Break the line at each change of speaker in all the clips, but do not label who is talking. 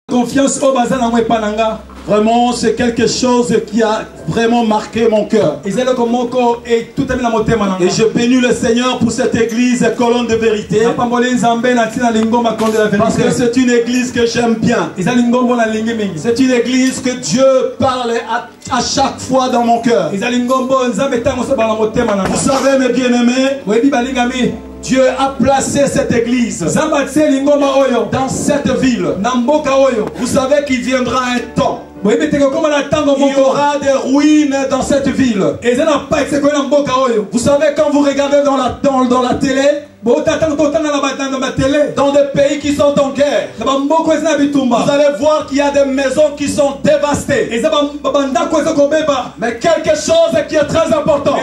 Confiance au bazar na pananga.
Vraiment, c'est quelque chose qui a vraiment marqué mon cœur. Et je bénis le Seigneur pour cette église colonne de vérité. Parce que c'est une église que j'aime bien. C'est une église que Dieu parle à chaque fois dans mon cœur. Vous savez, mes bien-aimés, Dieu a placé cette église dans cette ville. Vous savez qu'il viendra un temps. Il y aura des ruines dans cette ville. Vous savez, quand vous regardez dans la télé, dans des pays qui sont en guerre, vous allez voir qu'il y a des maisons qui sont dévastées. Mais quelque chose qui est très important,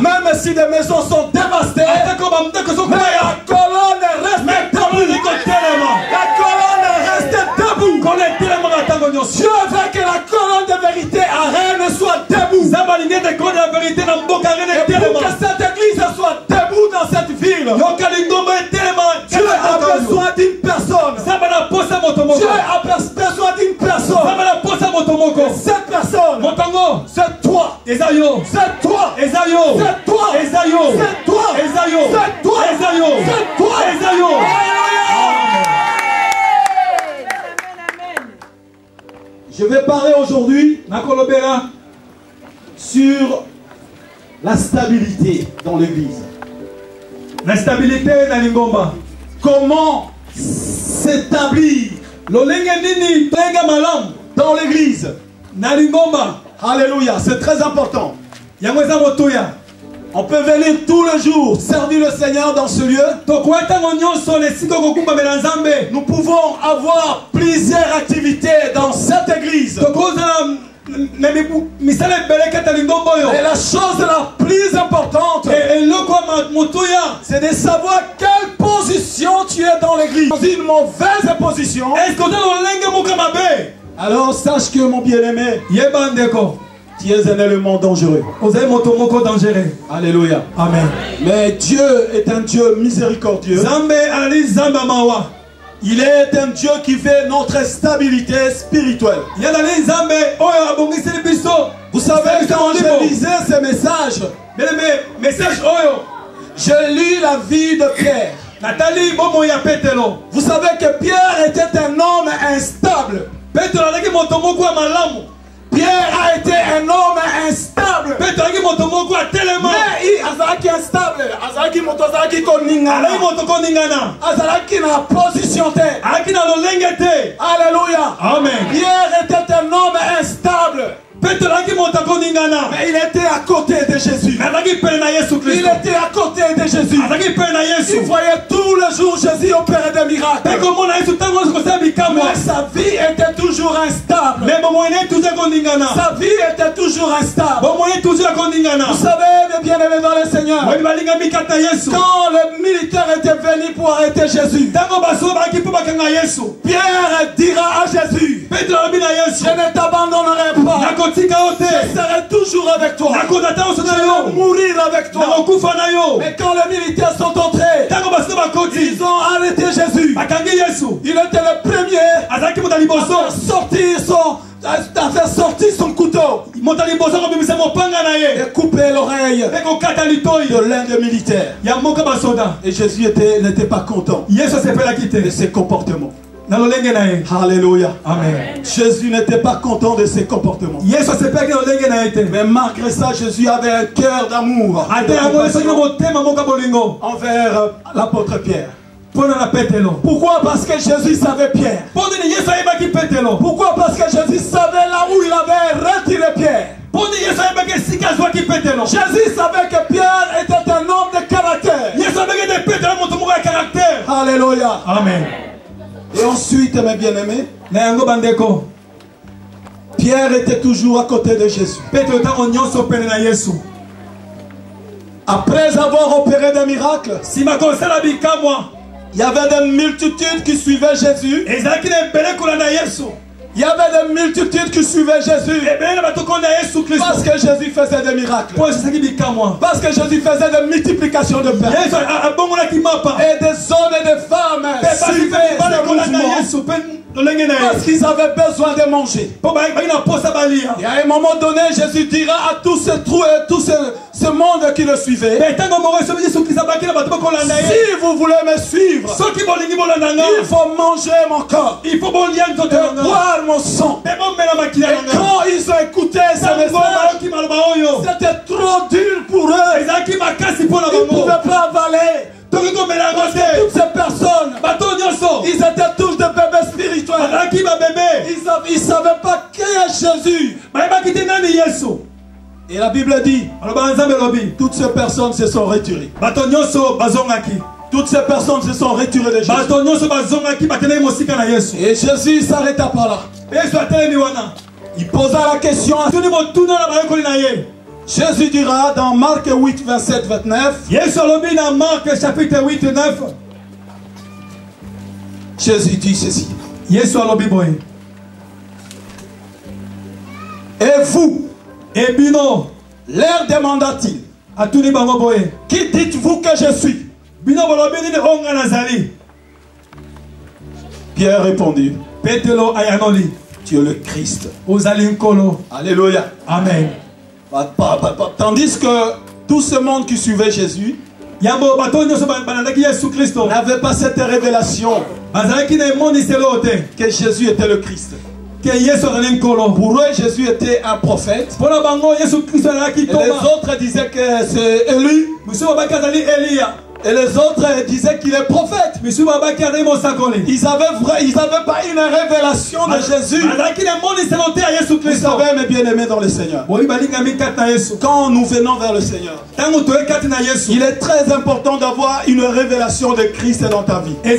même si des maisons sont dévastées, mais la colonne reste debout. La colonne reste debout. Dieu veut que la colonne de vérité à Rennes soit debout. Et pour que cette église soit debout dans cette ville, Dieu a besoin d'une personne. Dieu a besoin d'une personne. Et cette personne, c'est toi. C'est toi. C'est toi. C'est toi. C'est toi. C'est toi. C'est toi. Je vais parler aujourd'hui sur la stabilité dans l'église.
La stabilité dans l'ingomba.
Comment s'établir dans l'église. Alléluia, c'est très important. On peut venir tous les jours servir le Seigneur dans ce lieu. Nous pouvons avoir plusieurs activités dans cette église. Et la chose la plus importante, c'est de savoir quelle position tu es dans l'église. Dans une mauvaise position, alors sache que mon bien-aimé, tu es un élément dangereux. Alléluia.
Amen.
Mais Dieu est un Dieu miséricordieux. Il est un Dieu qui fait notre stabilité spirituelle. Vous savez, quand je lisais ces messages, j'ai lu la vie de Pierre. Vous savez que Pierre était un homme instable. Pierre a été un homme instable. Mais il instable. Na position. Alléluia.
Amen.
Pierre était un homme instable. Mais il était à côté de Jésus. Il était à côté de Jésus. Il voyait tous les jours Jésus opérer des miracles. Mais sa vie était toujours instable. Sa vie était toujours instable. Vous savez, mes bien-aimés dans le Seigneur, quand les militaires étaient venus pour arrêter Jésus, Pierre dira à Jésus, je ne t'abandonnerai pas. Je serai toujours avec toi. Je vais mourir avec toi. Mais quand les militaires sont entrés, ils ont arrêté Jésus. Il était le premier à faire sortir son couteau et couper l'oreille de l'un des militaires. Et Jésus n'était pas content de ses comportements. Alléluia.
Amen.
Jésus n'était pas content de ses comportements. Mais malgré ça, Jésus avait un cœur d'amour envers l'apôtre Pierre. Pourquoi? Parce que Jésus savait Pierre. Pourquoi? Parce que Jésus savait là où il avait retiré Pierre. Jésus savait que Pierre était un homme de caractère. Alléluia.
Amen.
Et ensuite, mes bien-aimés, Pierre était toujours à côté de Jésus. Après avoir opéré des miracles, il y avait des multitudes qui suivaient Jésus. Il y avait des multitudes qui suivaient Jésus. Parce que Jésus faisait des miracles. Parce que Jésus faisait des multiplications de pain. Et des hommes et des femmes suivaient ce mouvement. Parce qu'ils avaient besoin de manger. Et à un moment donné, Jésus dira à tous ces trous et tout ce monde qui le suivait: si vous voulez me suivre, il faut manger mon corps et boire mon sang. Et quand ils ont écouté ce message, c'était trop dur pour eux. Ils ne pouvaient pas avaler. Parce que toutes ces personnes, ils étaient tous des bébés spirituels. Ils ne savaient pas qui est Jésus. Et la Bible dit, toutes ces personnes se sont retirées. Toutes ces personnes se sont retirées de Jésus. Et Jésus s'arrêta par là. Il posa la question à Jésus dira dans Marc 8, 27, 29. Jésus dit ceci. Et vous, leur demanda-t-il, qui dites-vous que je suis? Pierre répondit, tu es le Christ. Alléluia.
Amen.
Tandis que tout ce monde qui suivait Jésus n'avait pas cette révélation que Jésus était le Christ. Pour eux, Jésus était un prophète. Et les autres disaient que c'est Élie. Et les autres disaient qu'il est prophète. Ils n'avaient pas une révélation de Jésus. Vous savez, mes bien-aimés dans le Seigneur, quand nous venons vers le Seigneur, il est très important d'avoir une révélation de Christ dans ta vie. Il est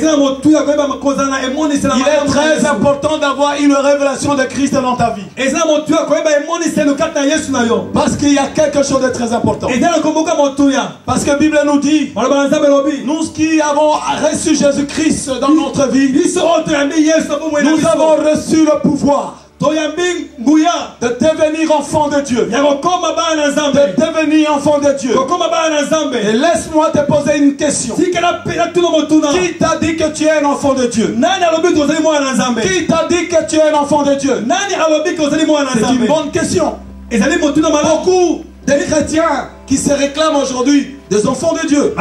très important d'avoir une révélation de Christ dans ta vie. Parce qu'il y a quelque chose de très important. Parce que la Bible nous dit, nous qui avons reçu Jésus-Christ dans notre vie, nous avons reçu le pouvoir de devenir enfant de Dieu. De devenir enfant de Dieu. Et laisse-moi te poser une question. Qui t'a dit que tu es un enfant de Dieu? Qui t'a dit que tu es un enfant de Dieu? C'est une bonne question. Beaucoup de chrétiens qui se réclament aujourd'hui des enfants de Dieu,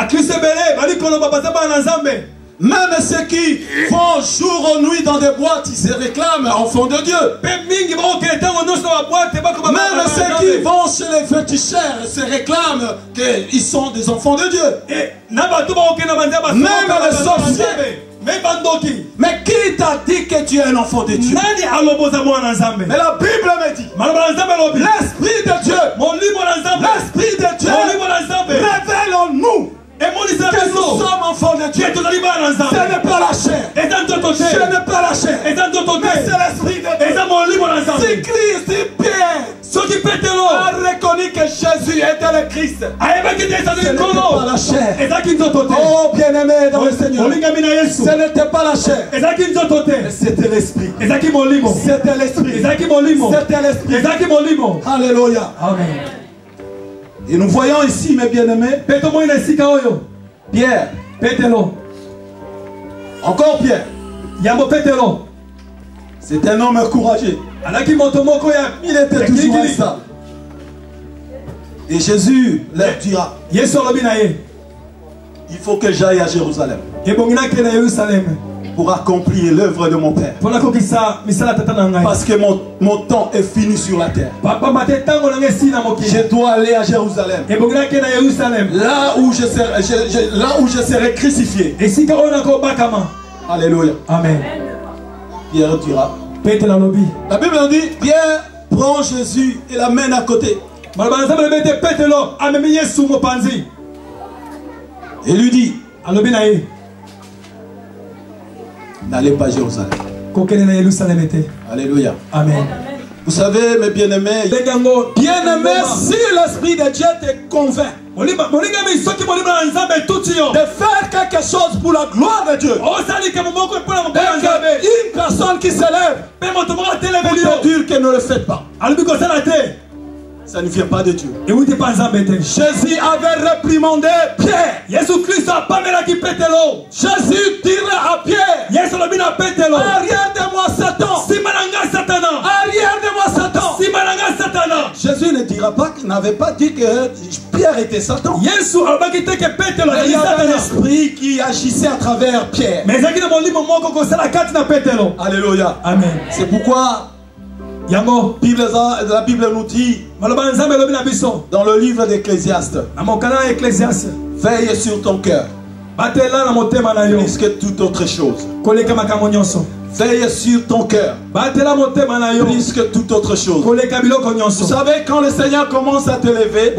même ceux qui vont jour ou nuit dans des boîtes, ils se réclament enfants de Dieu. Même ceux qui vont chez les féticheurs se réclament qu'ils sont des enfants de Dieu. Même les sorciers. Mais qui t'a dit que tu es un enfant de Dieu? Mais la Bible me dit, l'Esprit de Dieu, l'Esprit de Dieu révèle en nous que nous sommes enfants de Dieu. Ce n'est pas la chair. Ce n'est pas la chair. Mais c'est l'Esprit de Dieu. Si Christ, si Pierre a reconnu que Jésus était le Christ, ce n'était pas la chair. Oh bien-aimé dans le Seigneur, ce n'était pas la chair, mais c'était l'Esprit. C'était l'Esprit. C'était l'Esprit. Alléluia. Amen. Et nous voyons ici, mes bien-aimés, Pierre, encore Pierre. C'est un homme courageux. Il était toujours instable. Et Jésus leur dira, il faut que j'aille à Jérusalem pour accomplir l'œuvre de mon Père. Parce que mon temps est fini sur la terre. Je dois aller à Jérusalem. Là où je serai crucifié. Alléluia. Amen. Pierre dira. La Bible dit, Pierre prend Jésus et l'amène à côté. Et lui dit, n'allez pas à Jérusalem. Alléluia. Amen. Vous savez, mes bien-aimés, si l'Esprit de Dieu te convainc de faire quelque chose pour la gloire de Dieu, une personne qui s'élève pour te dire qu'elle ne le fait pas, Ça ne vient pas de Dieu.
Jésus
avait réprimandé Pierre. Jésus dirait à Pierre, arrière de moi Satan. Arrière de moi Satan. Jésus ne dira pas qu'il n'avait pas dit que Pierre était Satan. Mais il y avait un esprit qui agissait à travers Pierre. Alléluia.
Amen.
C'est pourquoi la Bible nous dit dans le livre d'Ecclésiaste, veille sur ton cœur plus que toute autre chose. Veille sur ton cœur plus que toute autre chose. Vous savez, quand le Seigneur commence à te lever,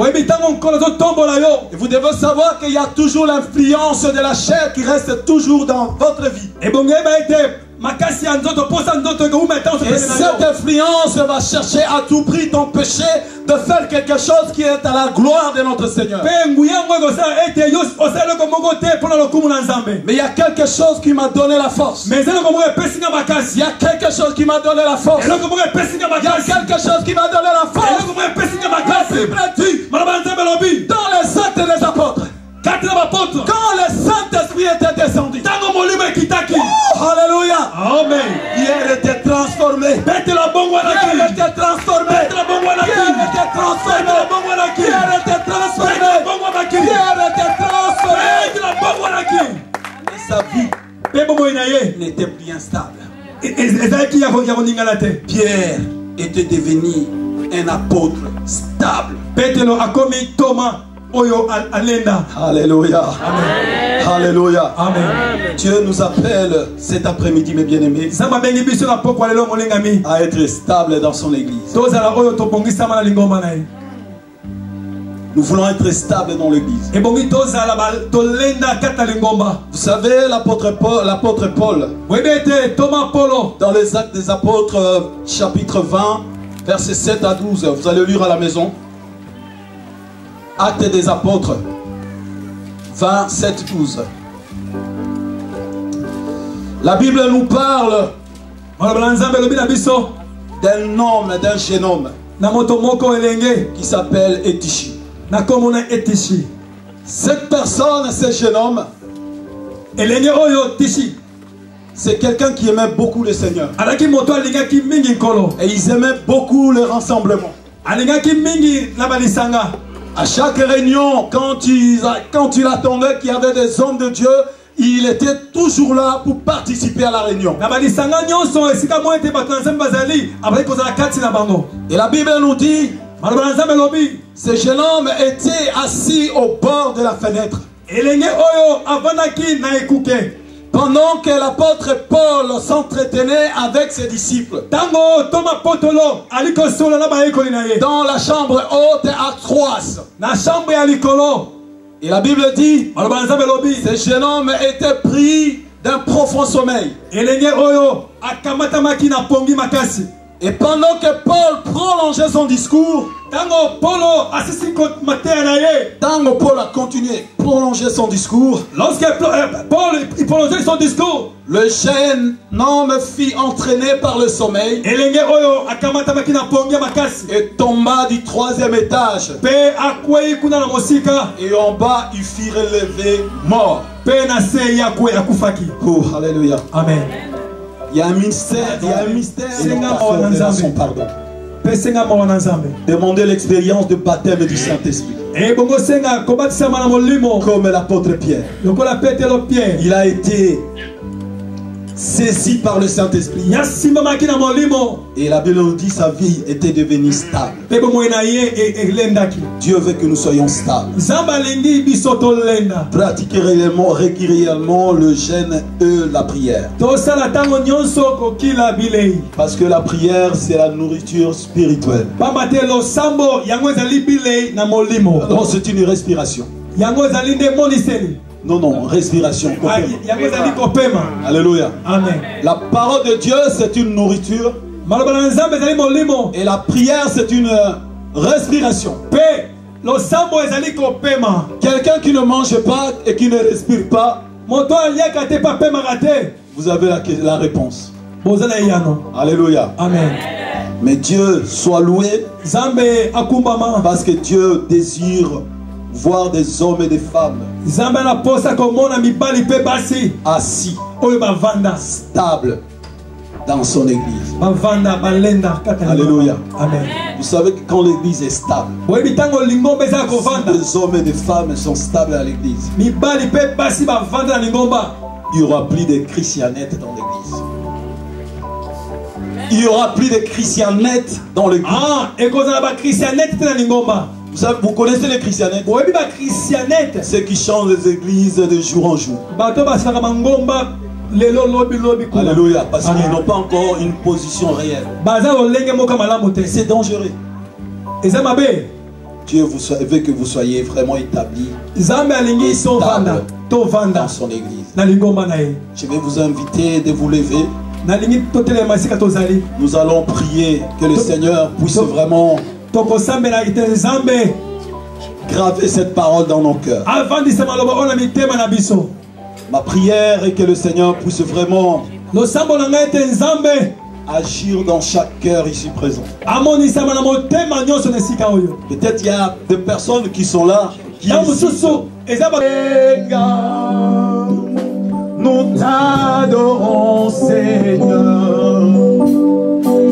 vous devez savoir qu'il y a toujours l'influence de la chair qui reste toujours dans votre vie. Et cette influence va chercher à tout prix t'empêcher de faire quelque chose qui est à la gloire de notre Seigneur. Mais il y a quelque chose qui m'a donné la force. Il y a quelque chose qui m'a donné la force. Il y a quelque chose qui m'a donné la force. La Bible dit dans les actes des apôtres, quand le Saint-Esprit était descendu, oh, alléluia,
Amen.
Pierre était transformé. Pierre était transformé. Pierre était transformé. Pierre était transformé. Pierre était transformé. Et sa vie n'était plus instable. Pierre était devenu un apôtre stable. Alléluia.
Amen.
Alléluia.
Amen.
Dieu nous appelle cet après-midi, mes bien-aimés, à être stable dans son église. Nous voulons être stables dans l'église. Vous savez, l'apôtre Paul, dans les Actes des Apôtres, chapitre 20, versets 7 à 12, vous allez lire à la maison. Actes des Apôtres 27, 12. La Bible nous parle d'un homme, d'un jeune homme qui s'appelle Etishi. Cette personne, ce jeune homme, c'est quelqu'un qui aimait beaucoup le Seigneur. Et ils aimaient beaucoup le rassemblement. À chaque réunion, quand il attendait qu'il y avait des hommes de Dieu, il était toujours là pour participer à la réunion. Et la Bible nous dit, ce jeune homme était assis au bord de la fenêtre. Pendant que l'apôtre Paul s'entretenait avec ses disciples dans la chambre haute à Troas. Et la Bible dit, ce jeune homme était pris d'un profond sommeil. Et pendant que Paul prolongeait son discours, Paul a continué à prolonger son discours.
Lorsque Paul prolongeait son discours,
le jeune homme fut entraîné par le sommeil et tomba du 3e étage. Et en bas, il fut relevé mort. Oh, alléluia.
Amen.
Il y a un mystère, son pardon. Demandez l'expérience de baptême du Saint-Esprit. Comme l'apôtre Pierre. Il a été saisi par le Saint-Esprit. Et la Bible nous dit que sa vie était devenue stable. Dieu veut que nous soyons stables. Pratiquez régulièrement le jeûne et la prière. Parce que la prière, c'est la nourriture spirituelle. Non, c'est une respiration. Non, respiration. Alléluia.
Amen.
La parole de Dieu, c'est une nourriture. Et la prière, c'est une respiration. Quelqu'un qui ne mange pas et qui ne respire pas, vous avez la réponse.
Alléluia.
Amen.
Mais Dieu soit loué
Zambe akumbama.
parce que Dieu désire voir des hommes et des femmes
Zambe na posa komona mibali pe basi.
assis,
Oyo bavanda.
stables dans son église.
Bavanda balenda kata.
Alléluia.
Amen.
Vous savez que quand l'église est stable,
Oyebi tango lingomba eza kovanda.
les hommes et les femmes sont stables à l'église.
Mibali pe basi bavanda na lingomba.
Il n'y aura plus de christianettes dans l'église. Il n'y aura plus de christianettes dans l'église.
Ah, et qu'on a ba christianette na lingomba.
Vous savez, vous connaissez les christianettes?
Oyebi ba christianette.
Ceux qui changent les églises de jour en jour.
Bato basaka mangomba lelo lobi lobi kuna.
Alléluia. Parce qu'ils n'ont pas encore une position réelle.
Baza olenge moka malamu te.
C'est dangereux.
Eza mabe.
Dieu veut que vous soyez vraiment établis
Zambe alingi to vanda. To vanda.
dans son église.
Na lingomba na ye.
Je vais vous inviter de vous lever.
Na lingi totele masika tozali.
Nous allons prier que le Seigneur puisse vraiment
Toko sambe na ite zambe.
graver cette parole dans nos cœurs.
Avandi samaloba ona mitema na biso.
Ma prière est que le Seigneur puisse vraiment
Lo sambo na ngai te nzambe.
agir dans chaque cœur ici présent.
Amoni sama na motema nyonso na sika oyo.
Peut-être il y a des personnes qui sont là qui
Na mususu eza ba
Nous t'adorons, Seigneur.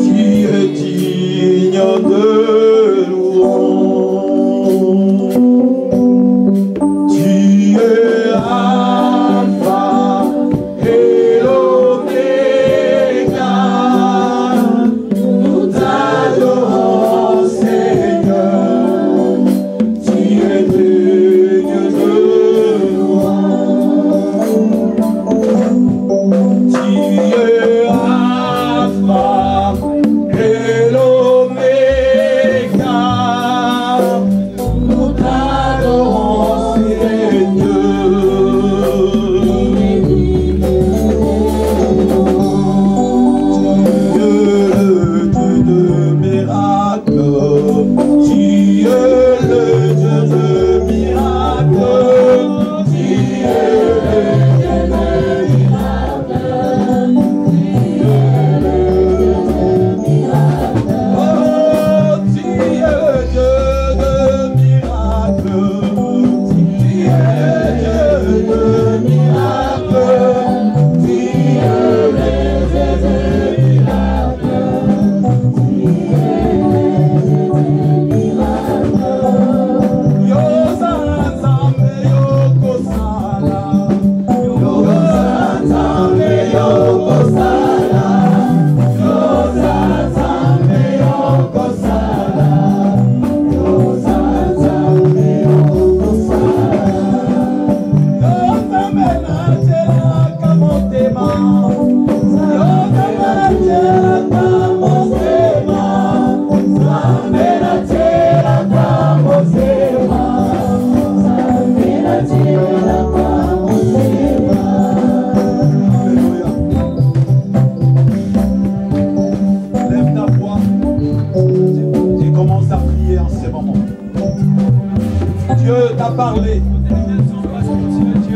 Tu es digne de louange. Tu es Alpha et l'Oméga. Nous t'adorons, Seigneur. Tu es digne de louange. Tu es Alpha et l'Oméga. Nous t'adorons, parlé.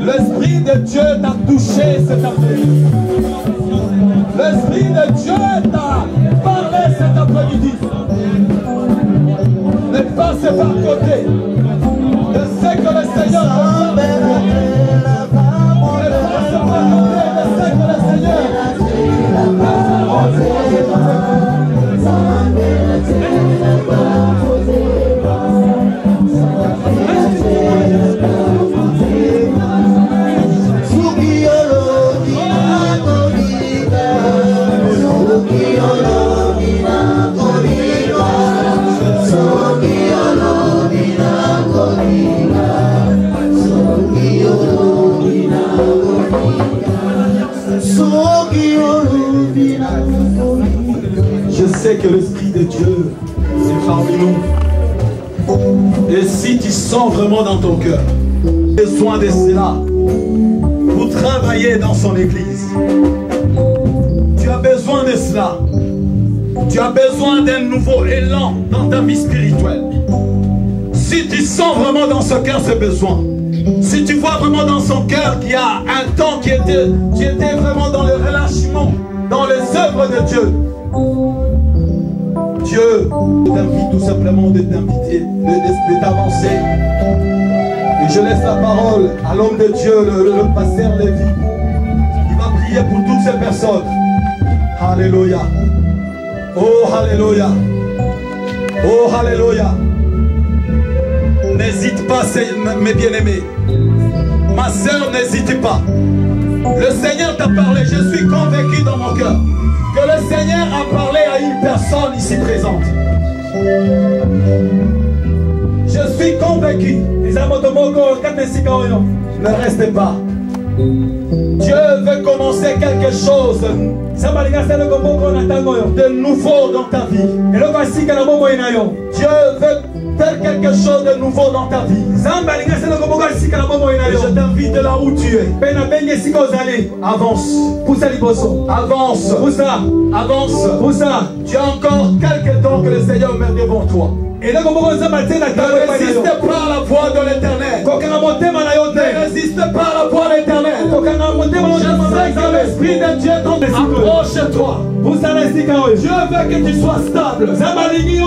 L'Esprit de Dieu t'a touché cet après-midi. L'Esprit de Dieu t'a parlé cet après-midi. Ne passe pas à côté de ce que le Seigneur a fait. Ne passe pas à côté de ce que le Seigneur Je sais que l'Esprit de Dieu est parmi nous. Et si tu sens vraiment dans ton cœur besoin de cela pour travailler dans son église, tu as besoin de cela. Tu as besoin d'un nouveau élan dans ta vie spirituelle. Si tu sens vraiment dans ce cœur ce besoin, si tu vois vraiment dans son cœur qu'il y a un temps qui était vraiment dans le relâchement, dans les œuvres de Dieu,
Dieu t'invite tout simplement de t'inviter, de t'avancer. Et je laisse la parole à l'homme de Dieu, le pasteur Lévi. Il va prier pour toutes ces personnes. Alléluia. Oh, alléluia. Oh, alléluia. N'hésite pas, mes bien-aimés. Ma sœur, n'hésite pas. Le Seigneur t'a parlé. Je suis convaincu dans mon cœur que le Seigneur a parlé à une personne ici présente. Je suis convaincu. Ne restez pas. Dieu veut commencer quelque chose de nouveau dans ta vie. Dieu veut faire quelque chose de nouveau dans ta vie. Et je t'invite là où tu es. Avance. Avance. Avance. Tu as encore quelques temps que le Seigneur met devant toi. Ne résiste pas à la voix de l'Éternel. Ne résiste pas à la voix de l'Éternel. Je sais que l'Esprit de Dieu approche-toi. Dieu veut que tu sois stable. Dieu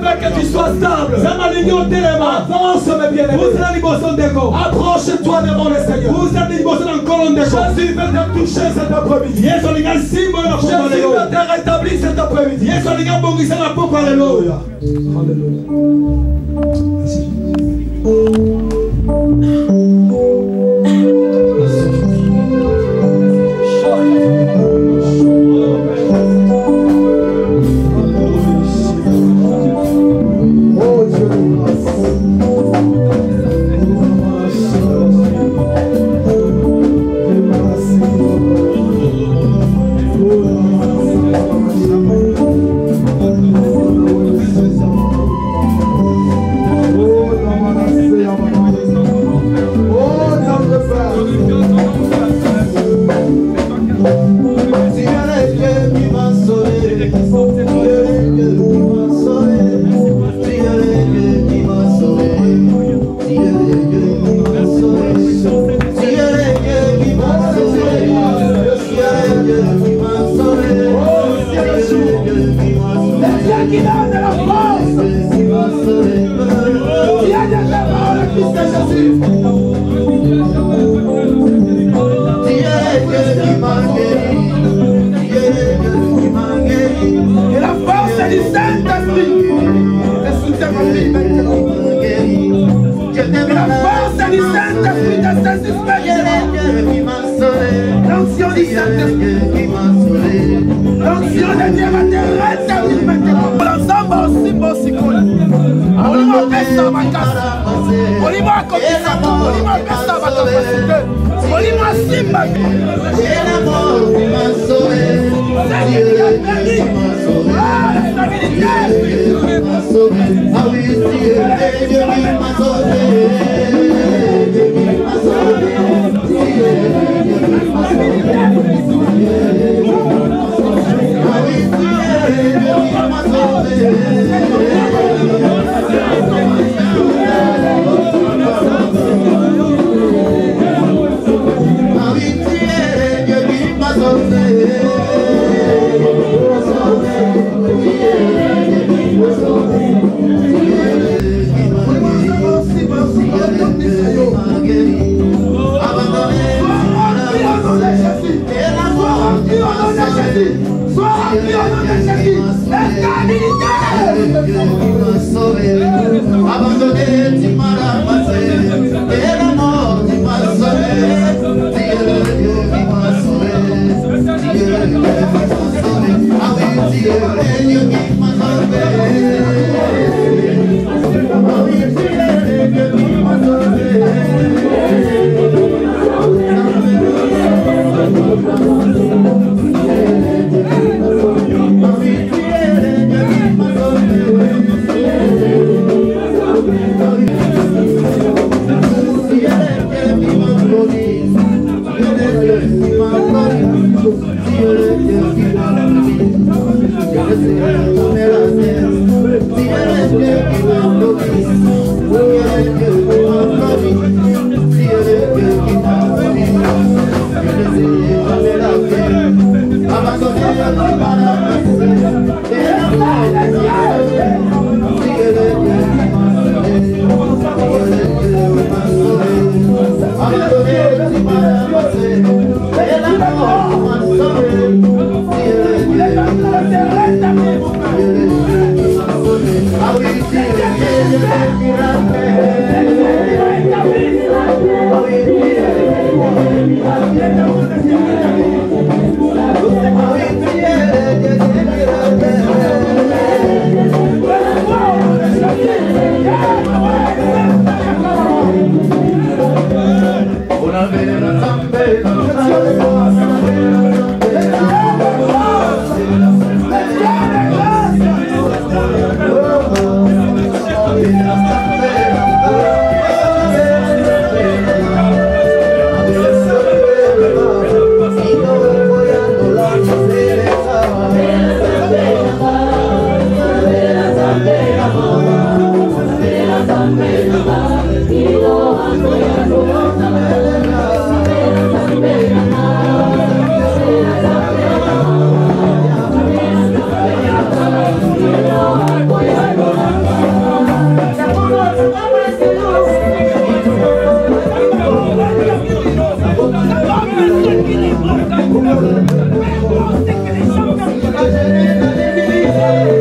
veut que tu sois stable. Avance, mes bien-aimés. Approche-toi devant le Seigneur. Jésus veut te toucher cet après-midi. Jésus veut te rétablir cet après-midi. Alléluia.
Gracias.
Amen.